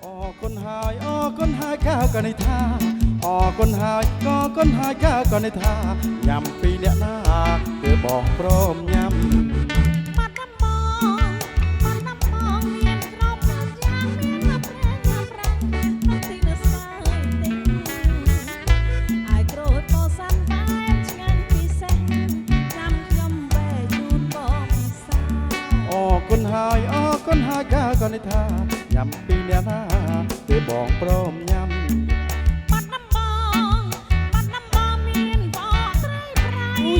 คนหายคนหายก้าวกันในท่าคนหายคนหายก้าวกันในท่ายำปีเนี่ยหน้าเธอบอกพร้อมยำคนหายคนหายก้าวกันในท่ายำปีเนี่ยหน้าเธอบอกพร้อมยำ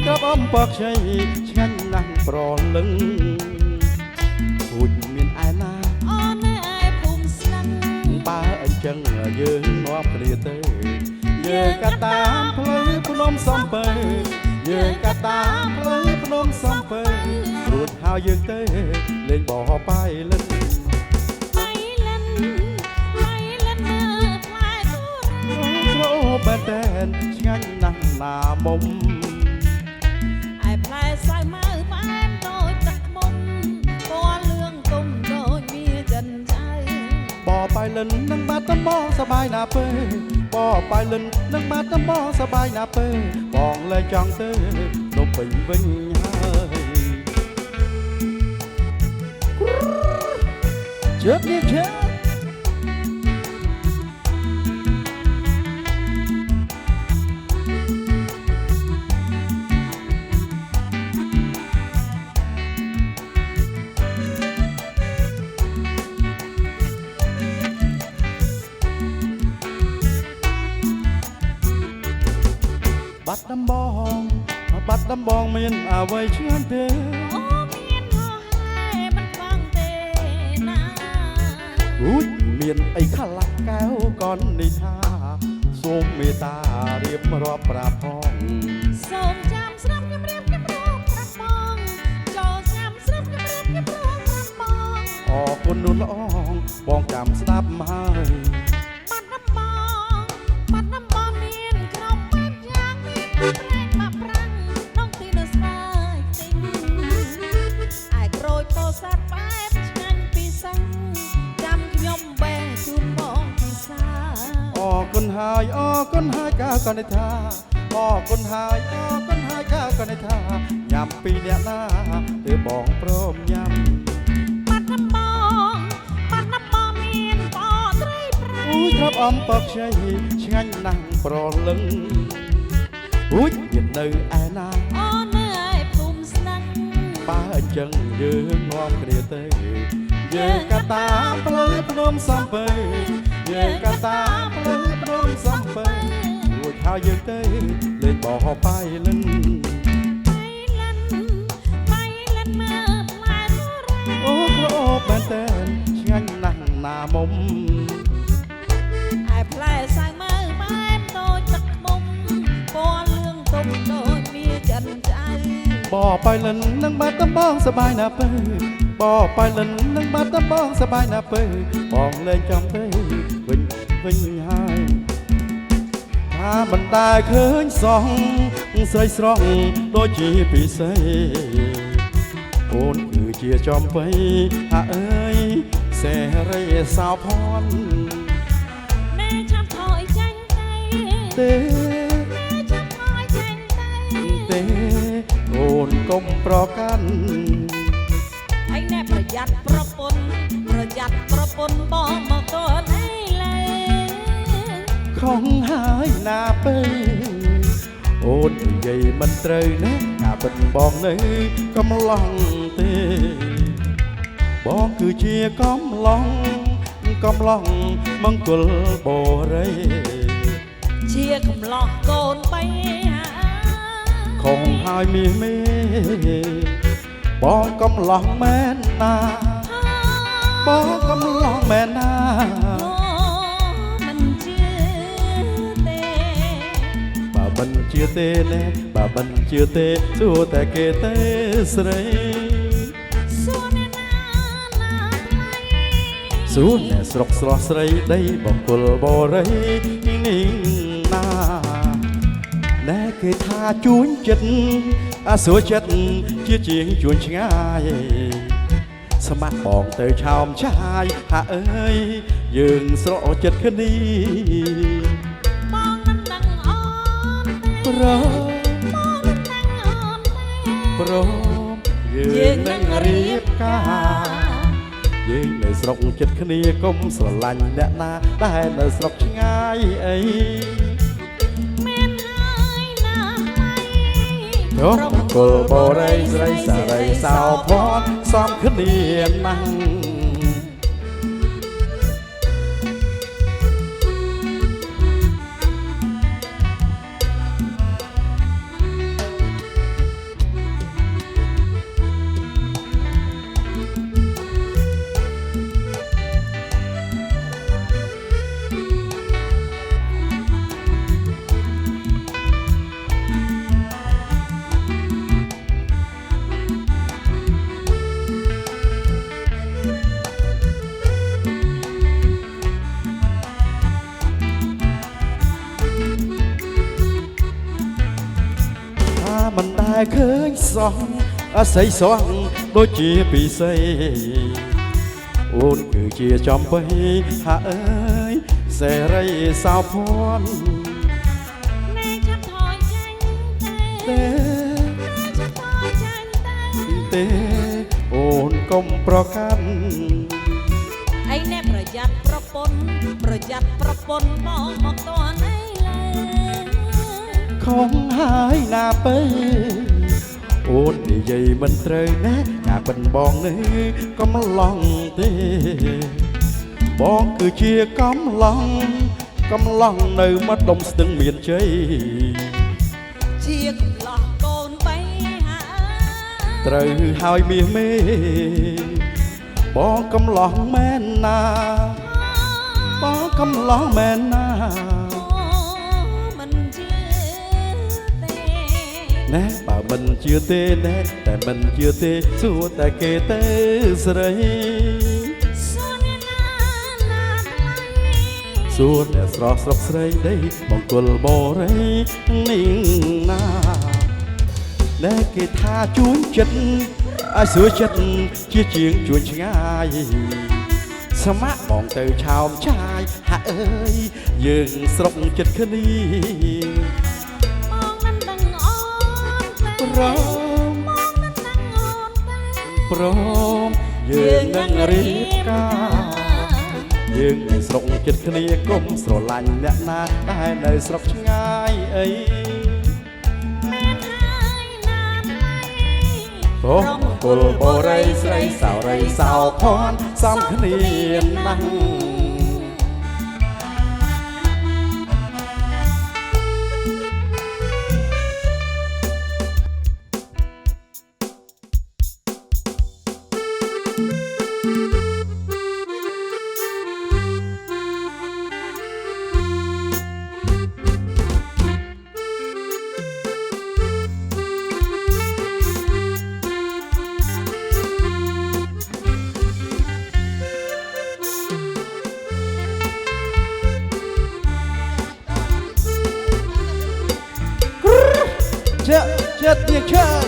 กับอ้อมปากใช่ฉันนั่งปลอลึงพูดมีนไอ้นาป้าอันจังยืนนอบเกลียเตเยือกะตามเพลยพนมซ้ำเปยเยือกะตามเพลยพนมซ้ำเปยรูดหาวยืนเตเล่นบ่อไปเล่นโอ้แบนแดนฉันนั่งหน้ามมใส่มาบ้านโดยจักมุมตัวเรื่องตุ้มโดยมีจันใจบ่ไปเล่นนั่งมาตะมองสบายหน้าเป้บ่ไปเล่นนั่งมาตะมองสบายหน้าเป้บองเลยจังเต้ลมปิ่งวิ่งเจ็บเนี่ยเจ็บบัดดำบองเมียนเอาไว้เชื่อนเธอโอ้เมียนห่อให้มันฟังเตนาเมียนไอ้ข้าลักแก้วก่อนในท่าส้มเมตาเรียบรอบปราบพ้องส้มจำสลับยำเรียบยำรอบปราบมองโจจำสลับยำเรียบยำรอบปราบมองคนนุ่นละอองบองจำสลับมาบัดน้ำบองเมียนครบเป็ดยางมีมาแรงน้องตีนสายติงไอ้โกรยโปสัดแป๊บฉันปีสังจำยมแบจูนบองปีศาคนหายคนหายก้าวกันในท่าคนหายคนหายก้าวกันในท่ายำปีเนี่ยหน้าเธอบอกพร้อมยำบัดน้ำบองเมียนปอไตรไพรครับอ้อมปากใช่ฉันนั่งปลอลึงยืนในไอ้นาเหนื่อยภูมิสนังป้าจังยืนนอนเกลียเตยเยือกะตาเพลยพนมซ้ำเปยเยือกะตาเพลยพนมซ้ำเปยรูดเท้ายืนเตยเล่นบ่อไปเล่นเมื่อปลายเท่าไรโอ้แบนแตนฉันนั่งหน้ามมไอ้แผลใส่มือไม้โดยจักมุมปอเรื่องตุ้มโดยมีจันใจบ่ไปเล่นนั่งมาตะมองสบายหน้าเปยบ่ไปเล่นนั่งมาตะมองสบายหน้าเปยบองเลยจำเปยวิ่งให้ถ้ามันได้เคยส่องใส่สรองโดยจีปีใสโอนคือเชียจอมไปหาเอ้ยเสรสาวพรแม่ชับถอยจังใจเต้แม่ชับถอยจังใจเต้โอนกลมปรอกันไอ้แน่ประหยัดประปนบ่มาก่อนให้เลยของหายหน้าเป้โอนใหญ่มันเตยนะหน้าเป็นบองเลยกำลังเตบองคือเชียกำลังมังกุลโบเรเชียกำลังโกนไปหาของหายมีเมบองกำลังแม่นาบองกำลังแม่นาบันเชื่อเต้เน่บ่าบันเชื่อเต้สู้แต่เกเต้สไรสู้เนนาสู้เน่สรกสระสไรได้บอกกุลบ่ไรนิ่งนาแน่เคยท่าจุนจัดสวยจัดเชี่ยเจียงจุนง่าย ស្ម័គ្របងទៅឆោមឆាយហាអើយយើងស្រកចិត្តគ្នា បងនឹងដឹងអូន ប្រម បងនឹងដឹងអូន ព្រមយើងនឹងរៀបការយើងនៅស្រុកចិត្តគ្នាកុំស្រឡាញ់អ្នកណាដែលនៅស្រុកឆ្ងាយអី មានហើយណាស់ហើយ ព្រមគល់បរិយស្រីសារីសោភ័ណ្ឌសំគ្នាណាស់ មិនដែលឃើញសោះអាស័យសោះដូចជាពិសេសអូនគឺជាចំបៃហាអើយសេរីសោភ័ណ្ឌ នេះចាប់ថយចាញ់ទេ ចាប់ថយចាញ់ទេ ទេអូនកុំប្រកាន់ អីណែប្រយ័ត្នប្រពន្ធបងមកតនអីឡើយ ខំហើយណាបើអូននិយាយមិនត្រូវណាការពិនបងនេះកំឡុងទេបងគឺជាកំឡុងនៅមាត់ដុំស្ទឹងមានជ័យ ជាកំឡោះកូនបៃហា ត្រូវហើយមាសមេបងកំឡុងមែនណាបងកំឡុងមែនណា មិនជឿទេ ណែបើមិនជឿទេណែតែមិនជឿទេសួរតែគេទៅស្រី សួនណាណាថ្លៃ សួរអ្នកស្រស់ស្រុកស្រីដីបង្គោលបរិយនេះណាដែលគេថាជួញចិត្តឲ្យស្រួលចិត្តជាជាងជួញឆ្ងាយស្ម័គ្របងទៅឆោមឆាយហាអើយយើងស្រុកចិត្តគ្នា បងមិនដឹងអូនទេ ព្រម បងមិនដឹងអូនទេ ព្រមយើងនឹងរៀបការយើងនៅស្រុកចិត្តគ្នាកុំស្រឡាញ់អ្នកណាដែលនៅស្រុកឆ្ងាយអី មានហើយណាស់ហើយ ព្រមគល់បរិយស្រីសោរីសោភ័ណ្ឌសំគ្នាណាស់ chết tiệt chơi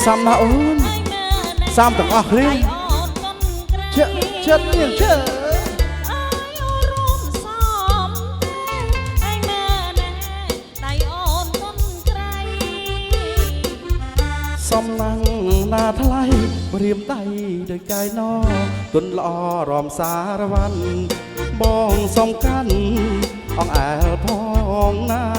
Sam nào ơn Sam từng ọc lên chết chết tiệt chơi Som năng na thay riêng tay đời cài nó tuần lọ ròm xa ra văn bong song căn ông ảo phong na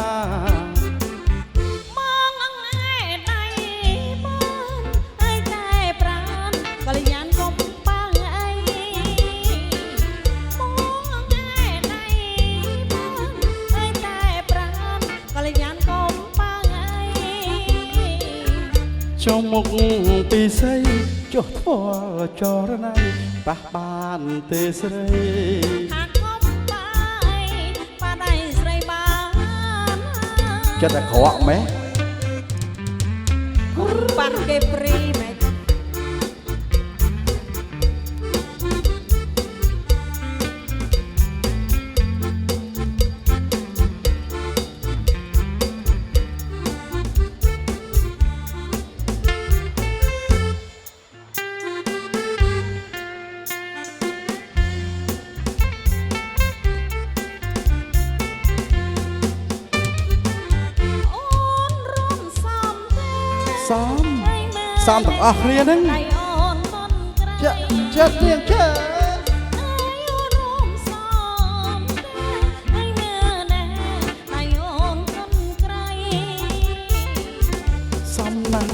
trong một tì xây cho thua cho ra này bác bàn tê xây ចិត្តអាក្រក់ម៉េះ ប៉ាន់គេព្រីមែន សំទាំងអស់គ្នាហ្នឹងចិត្តទៀងចេះសំណាំង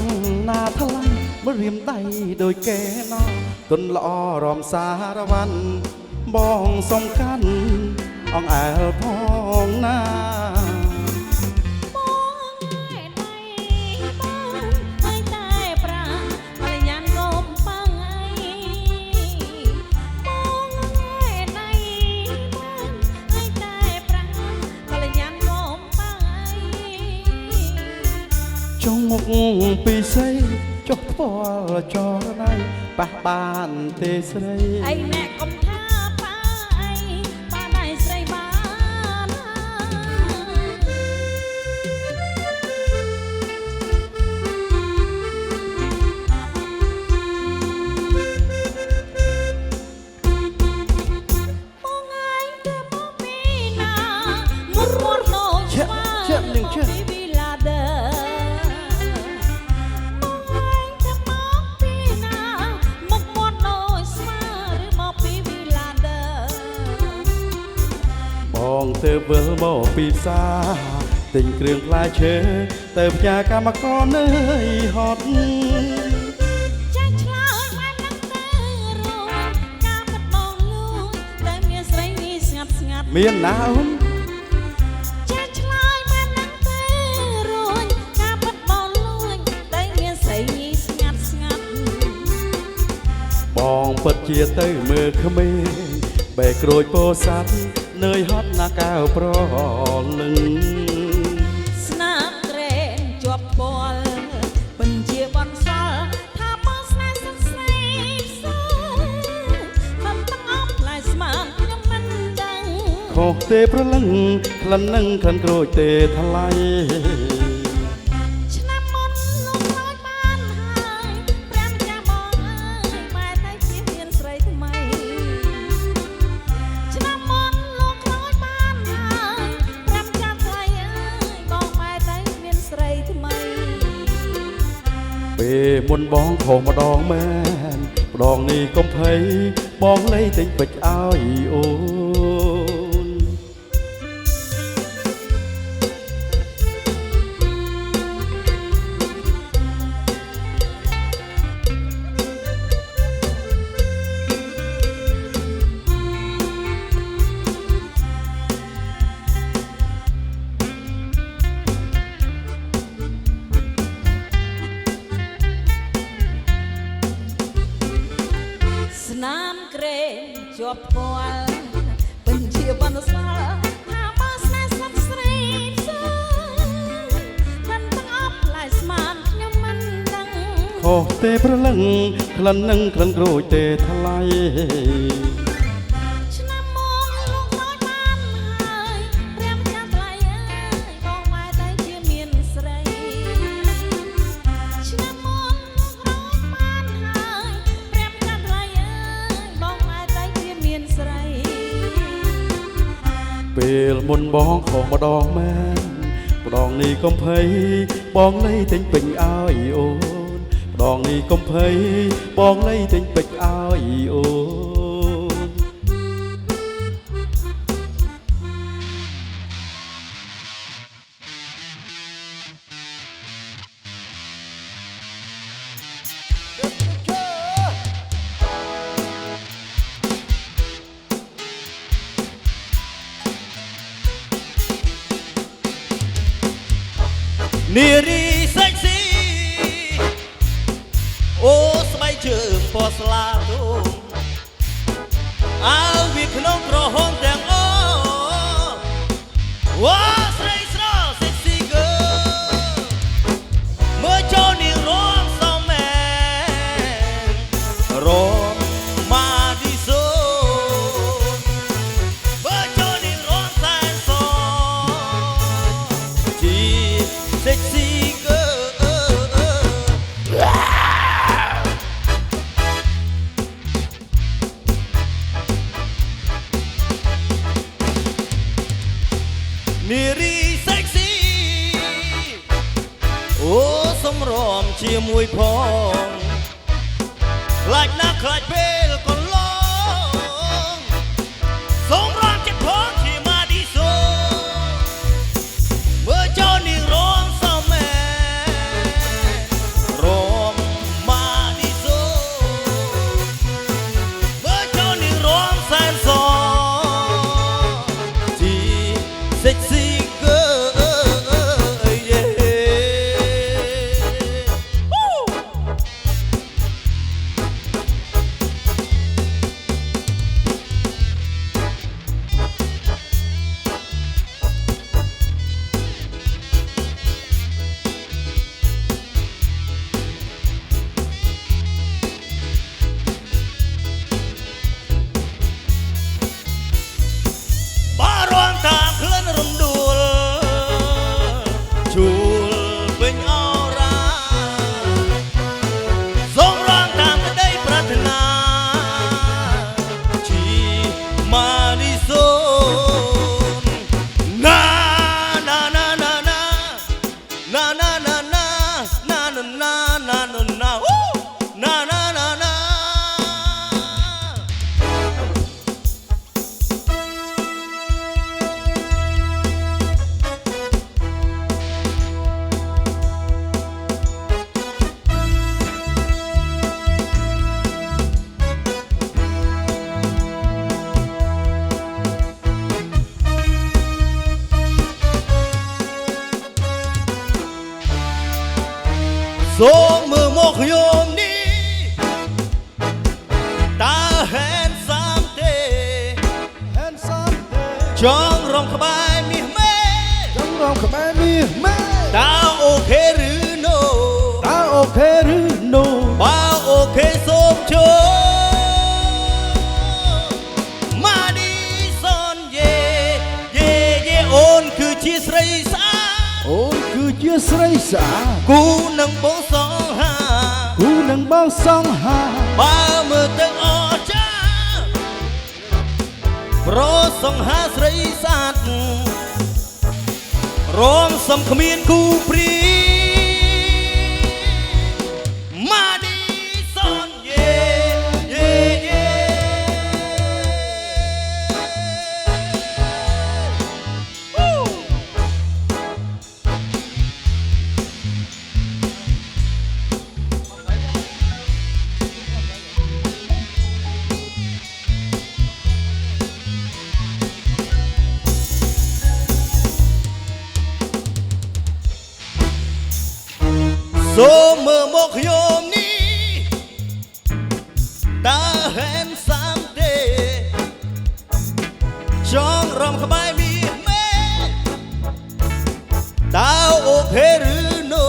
ណាថ្លៃមើលរៀមដៃដូចគេណោះទុនល្អរំសារវ័នបងសំខាន់អងអែលផងណាចុងមុខពីស្រីចុះផ្ទាល់ចរណៃប៉ះបានទេស្រីអីអ្នកកុំថាប៉ាអីប៉ាដៃស្រីបានមកឯងទៅមកពីណាមុតមុតណូឆ្វាជានឹងជិះទៅវិលមកពីផ្សារទិញគ្រឿងផ្លែឈើទៅផ្ញើកម្មករនៅហត់ចាស់ឆ្លើយបាននឹងទៅរងការបាត់បង់លួយតែមានស្រីនេះស្ងាត់ស្ងាត់មានណាអូនចាស់ឆ្លើយបាននឹងទៅរងការបាត់បង់លួយតែមានស្រីនេះស្ងាត់ស្ងាត់បងពិតជាទៅមើលក្មេងបែកក្រូចពោធិ៍សាត់នឿយហត់ណាកៅប្រលឹងស្នាមក្រែងជាប់ពាល់ពិនជាបនសល់ថាបងស្នេហ៍សិនស្រីសើមិនទាំងអស់ផ្លែស្មានខ្ញុំមិនដឹងខុសទេប្រលឹងក្លិននឹងក្លិនក្រូចទេថ្លៃឆ្នាំមុនលោកខ្លោចបានហើយព្រះម្ចាស់បងអើយបែរតែជាមានស្រីថ្មីឆ្នាំមុនពេលមុនបងខុសម្ដងមែនម្ដងនេះកុំភ័យបងលេងទិញពេជ្រឲ្យអូនស្នាមក្រែងជាប់ពាល់ពិនជាបនស្វាថាបើស្នេហ៍ស្លាប់ស្រីផ្សេងមិនទាំងអស់ផ្លែស្មានខ្ញុំមិនដឹងខុសទេប្រលឹងក្លិននឹងក្លិនក្រូចទេថ្លៃឆ្នាំមកលោកខ្លោចបានហើយព្រះម្ចាស់ថ្លៃអើយបងបែរតែជាមានស្រីឆ្នាំមកលោកខ្លោចបានហើយព្រះម្ចាស់ថ្លៃអើយបងបែរតែជាមានស្រីពេលមុនបងខុសម្ដងមែនម្ដងនេះកុំភ័យបងលេងទិញពេញឲ្យអូនម្ដងនេះកុំភ័យបងលេងទិញពេជ្រឲ្យអូននារីសេកស៊ីអូស្បែកជើងពណ៌ស្លាទូអើវាក្នុងក្រហមទាំងអូវ៉ាស្រីស្រស់ sexy girl มជាមួយផងខ្លាចណាស់ខ្លាចពេលក៏ឡងសូមរំចិត្តផងជាម៉ាឌីសូមើលចូលនាងរងសមមែរងម៉ាឌីសូមើលចូលនាងរងសែនសជី sexyជួលពេញអរ៉ាសូមរងតាមក្តីប្រាថ្នាជីម៉ាឌីសូណាណាណាណាណាណាណាណាណាណាណាណាណាណាណាណាណាណា សូមមើលមកខ្ញុំនេះតើ handsome ទេ handsome ចង់រំក្បែរមាសមេ ចង់រំក្បែរមាសមេ តើអូខេឬ no តើអូខេឬ no បើអូខេសូមចូលម៉ាឌីសុនយេយេយេអូនគឺជាស្រីស្អាត អូនគឺជាស្រីស្អាត គូនឹងបងសង្ហា គូនឹងបងសង្ហា បើមើលទៅអស្ចារ្យប្រសង្ហាស្រីស្អាតរំសំគ្មានគូព្រីម៉ាឌីសុនយេយេយេសូមមើលមកខ្ញុំនេះតើ handsome ទេចង់រំក្បែរមាសមេតើអូខេឬ no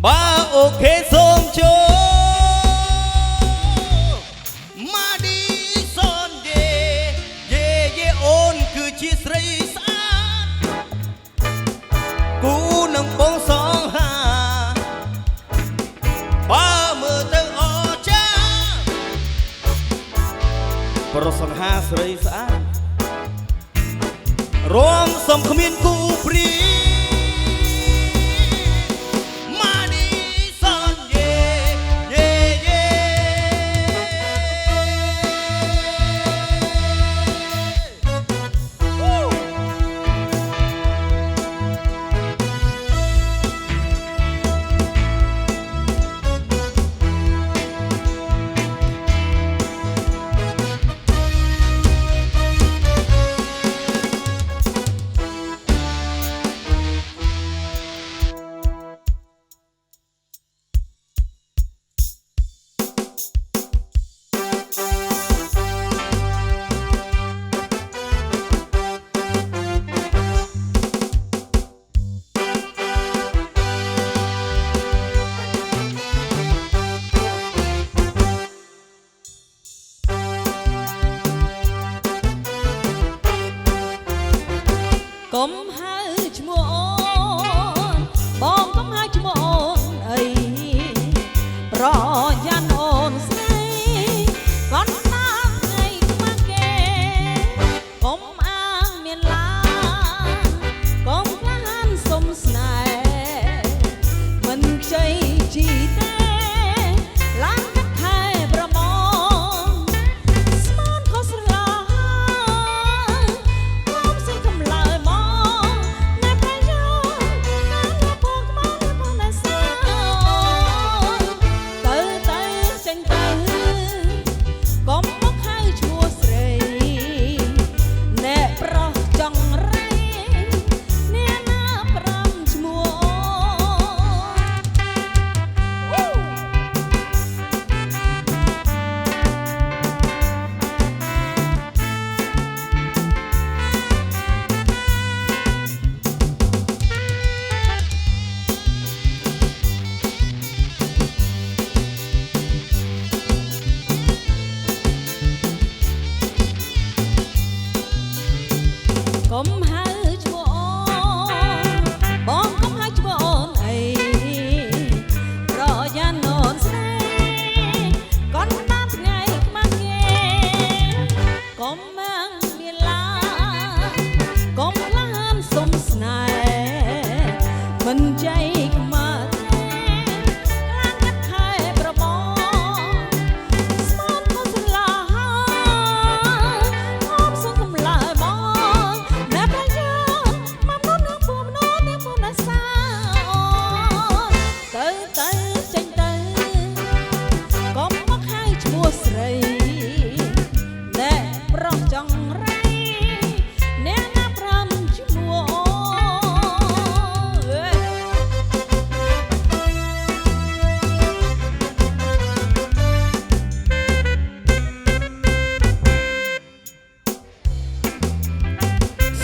បើអូខេសូមចូលម៉ាឌីសុនយេយេយេអូនគឺជាស្រីស្អាតគូនឹងបងសង្ហាបើមើលទៅអស្ចារ្យប្រសង្ហាស្រីស្អាតរំសំគ្មានគូព្រីម៉ាឌីសុនយេយេយេ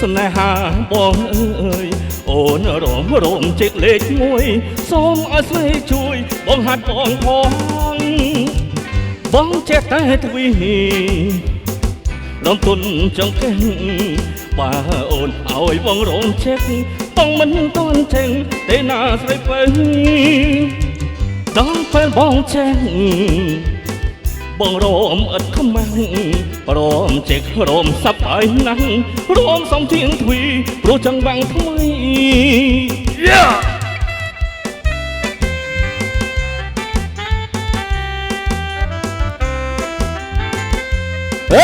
ស្នេហាបងអើយអូនរំជិកលេខ1សូមឲ្យស្រីជួយបងហាត់បងផងបងចេះតែទ្វីរំទុនចង្កេះបើអូនឲ្យបងរំជិកបងមិនតន់ចេញទេណាស្រីពេញដល់ពេលបងចេះបងរមឥតខ្មាំងព្រមចេះរមសັບហើយណាស់រមសំធៀងទ្វីព្រោះចង់បាំងថ្មីហ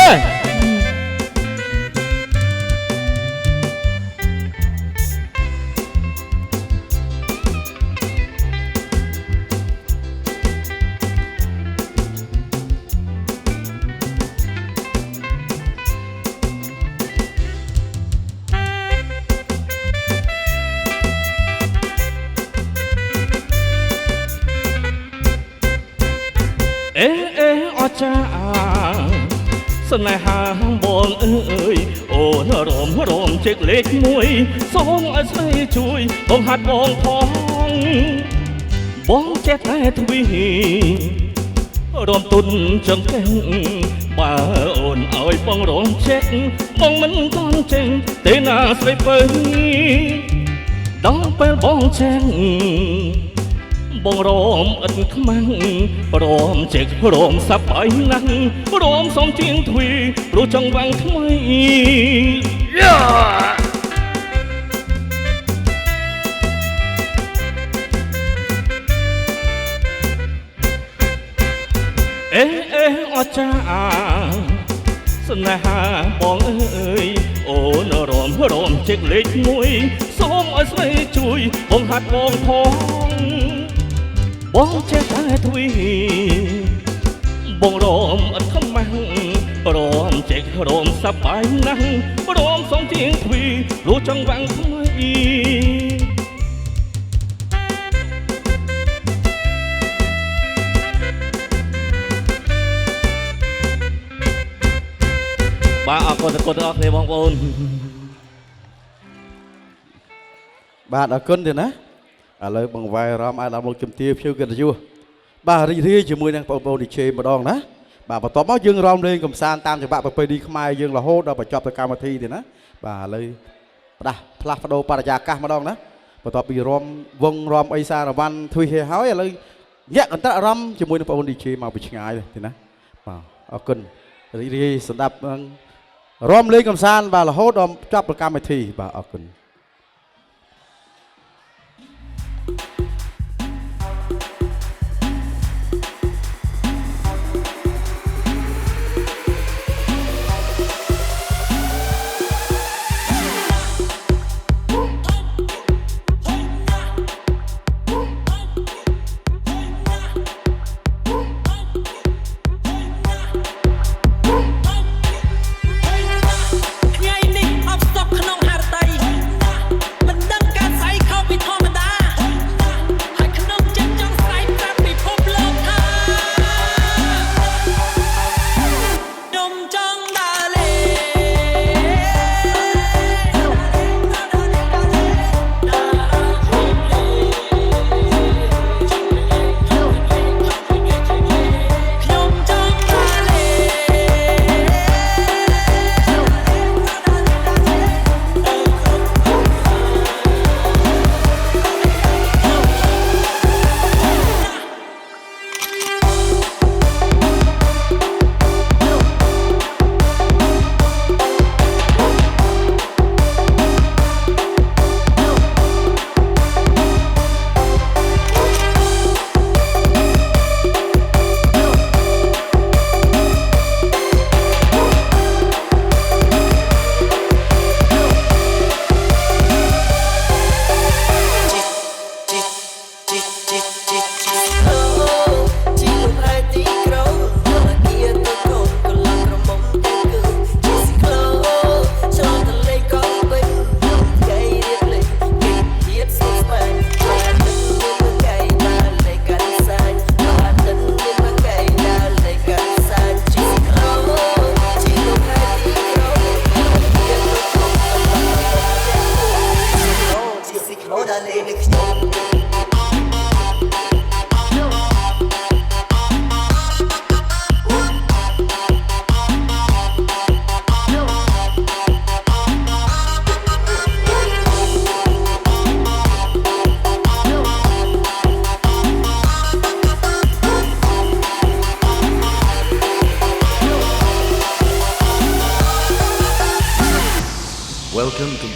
េអចាស្នេហាបងអើយអូនរំជិកលេខ1សូមឲ្យស្រីជួយបងហាត់បងផងបងចេះតែទ្វីរំទុនចង្កេះបើអូនឲ្យបងរំជិកបងមិនតន់ចេញទេណាស្រីពេញដល់ពេលបងចេញបងរមឥតខ្មាំងព្រមចេះរមសັບហើយណាស់រមសំជាងទ្វីព្រោះចង់វាំងថ្មីអចាស្នេហាបងអើយអូនរំជិកលេខ1សូមឲ្យស្រីជួយបងហាត់បងផងបងចេះតែទ្វីបងរមឥតខ្មាំងព្រមចេះរមសັບហើយណាស់ព្រមសំជាងទ្វីព្រោះចង់វាំងថ្មីបាទអរគុណទាំងអស់គ្នាបងប្អូនបាទអរគុណទៀតណាឥឡូវបងវាយអារម្មណ៍ឲ្យដល់លោកជំទាវភៀវកិត្តិយសបាទរីករាយជាមួយនឹងបងប្អូន DJ ម្ដងណាបាទបន្ទាប់មកយើងរាំលេងកំសាន្តតាមចង្វាក់ប្រពៃណីខ្មែរយើងរហូតដល់បញ្ចប់ទៅកម្មវិធីទៀតណាបាទឥឡូវផ្លាស់ប្ដូរបរិយាកាសម្ដងណាបន្ទាប់ពីរាំវងរាំអីសារវ៉ាន់ទ្វីហេហើយឥឡូវញាក់កន្ត្រាក់អារម្មណ៍ជាមួយនឹងបងប្អូន DJ មកពីឆ្ងាយទេណាបាទអរគុណរីករាយសម្រាប់រាំលេងកំសាន្តបាទរហូតដល់ចប់កម្មវិធីបាទអរគុណ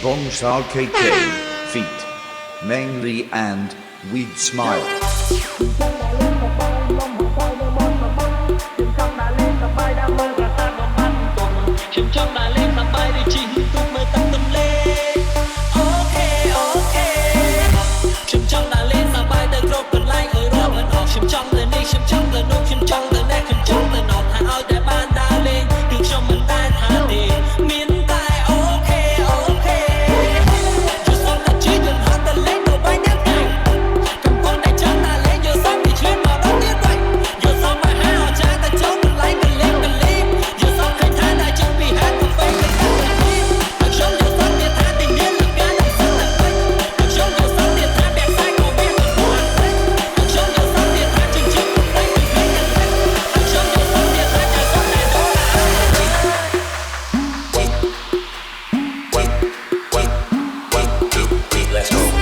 Bongsal KK, feat. Mainly and Weed Smile. ខ្ញុំចង់ដើរលេងសប្បាយដូចជិះទូកមើលទឹកទន្លេអូខេអូខេខ្ញុំចង់ដើរលេងសប្បាយទៅគ្រប់កន្លែងឲ្យរាប់មិនអស់ខ្ញុំចង់ទៅនេះខ្ញុំចង់ទៅនោះខ្ញុំចង់ទៅនេះខ្ញុំចង់ទៅនោះថាឲ្យតែបានដើរលេងគឺខ្ញុំមិនតែថាទេមានតែអូខេអូខេជួយសុំតែជិះទៅហត់ទៅលេងទៅបាយញ៉ាំថ្ងៃកំពុងតែចង់ដើរលេងយកសុំពីឆ្លៀនមកដល់ទៀតវិញយកសុំមកហៅអចារ្យទៅចូលកន្លែងកលេងយកសុំឃើញថាតែជិះពីហាត់ទៅពេលទៅខ្ញុំយកសុំទៀតថាទីមានលកាដល់សិនតែខ្ញុំយកសុំទៀតថាបែកសាយក៏វាមិនស្គាល់ខ្ញុំយកសុំទៀតថាជិះជិះទៅពេលទៅខ្ញុំយកសុំទៀតថាចាំសុំតែដល់Let's go.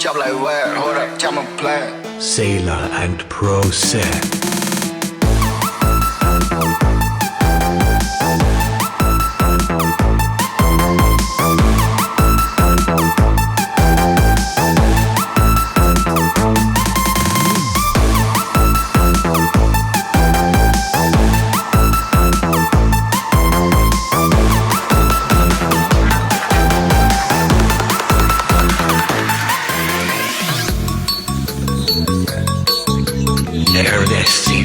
ចាប់lại where hold up ចាំមក play Sailor and Pro set RDC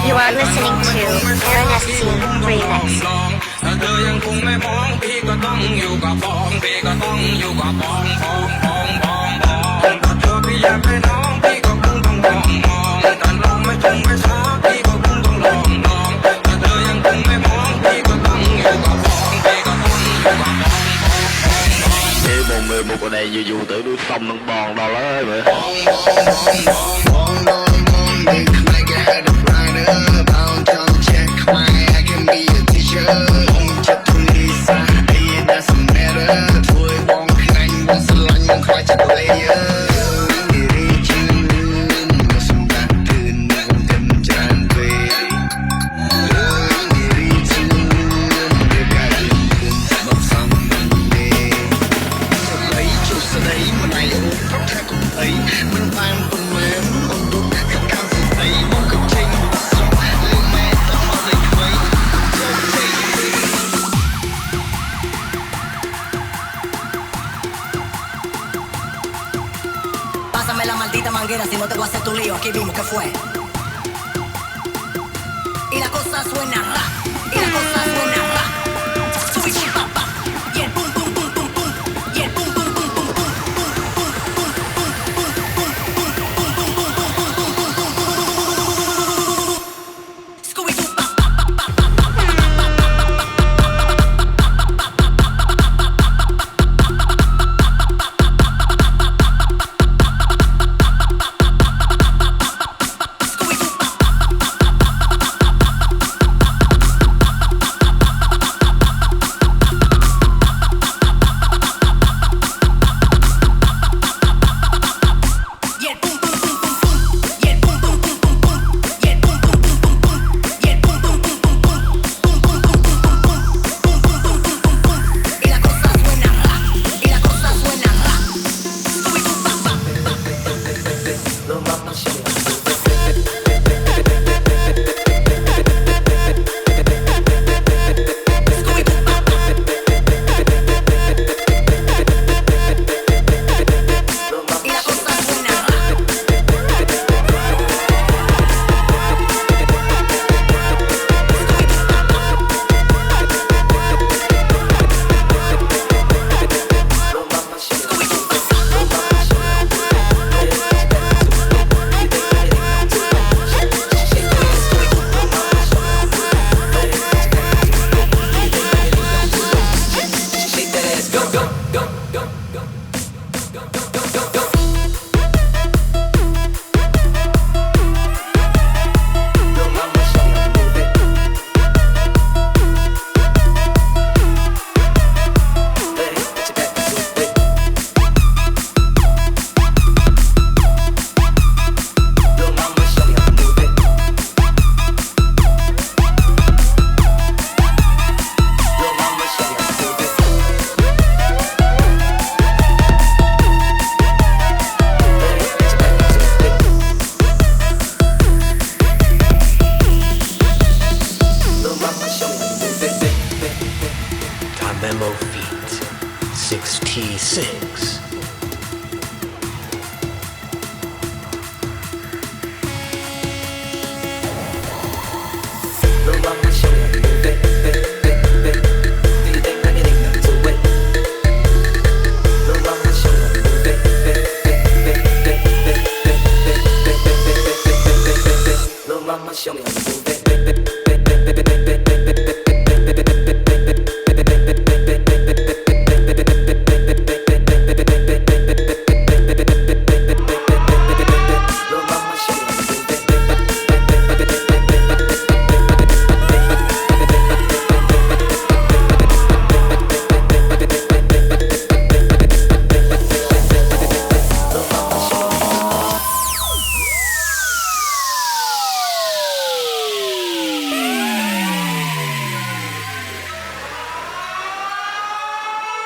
You are listening to Aaron SC Remix. ถ้าเธอยังคงไม่มองพี่ก็ต้องอยู่กับฟองพี่ก็ต้องอยู่กับฟองฟองฟองฟองฟองถ้าเธอพี่อยากให้น้องพี่ก็คงต้องมองมองแต่ลองไม่จงไม่ช้าพี่ก็คงต้องลองลองถ้าเธอยังคงไม่มองพี่ก็ต้องอยู่กับฟองพี่ก็ต้องอยู่กับฟองฟองฟอง Ê bồn mê bột ở đây dù tự đuôi xong nâng bòn đâu đó vậy 6T6. Show me how to move it. baby, baby.